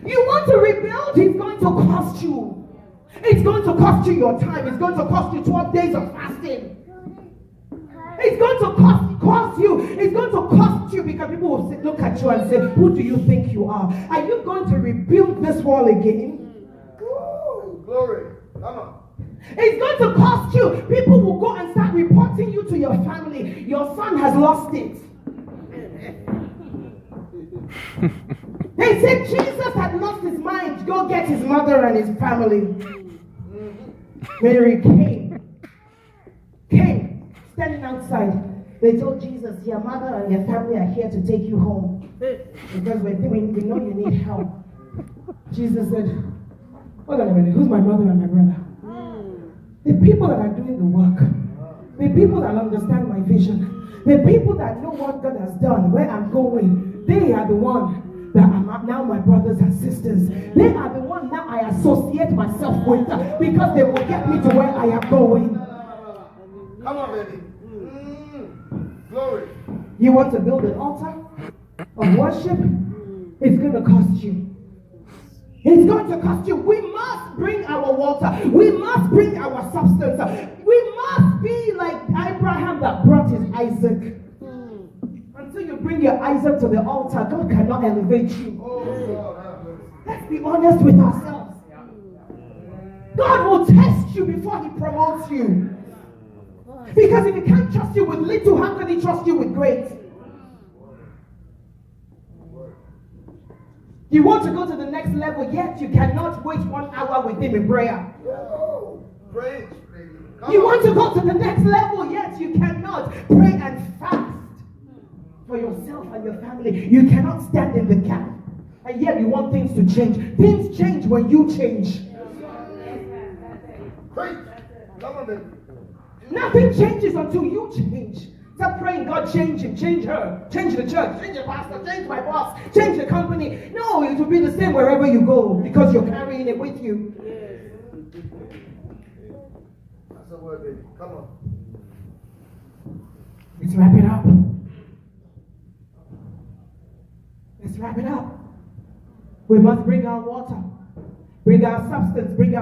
You want to rebuild? It's going to cost you. It's going to cost you your time. It's going to cost you 12 days of fasting. It's going to cost you. It's going to cost you because people will look at you and say, who do you think you are? Are you going to rebuild this wall again? Glory. Come on. It's going to cost you. People will go and start reporting you to your family. Your son has lost it. They said Jesus had lost his mind. Go get his mother and his family. Mary came, standing outside. They told Jesus, your mother and your family are here to take you home. Because we know you need help. Jesus said, hold on a minute, who's my mother and my brother? The people that are doing the work. The people that understand my vision. The people that know what God has done, where I'm going. They are the one that are now my brothers and sisters. They are the one now I associate myself with because they will get me to where I am going. Come on, baby. Glory. You want to build an altar of worship? It's going to cost you. It's going to cost you. We must bring our water. We must bring our substance. We must be like Abraham that brought his Isaac. Until you bring your Isaac to the altar, God cannot elevate you. Let's be honest with ourselves. God will test you before he promotes you. Because if he can't trust you with little, how can he trust you with great? You want to go to the next level, yet you cannot wait 1 hour with him in prayer. You want to go to the next level, yet you cannot pray and fast for yourself and your family. You cannot stand in the gap. And yet you want things to change. Things change when you change. Nothing changes until you change. Stop praying, God, change him, change her, change the church, change the pastor, change my boss, change the company. No, it will be the same wherever you go because you're carrying it with you. That's a word, baby. Come on. Let's wrap it up. Let's wrap it up. We must bring our water, bring our substance, bring our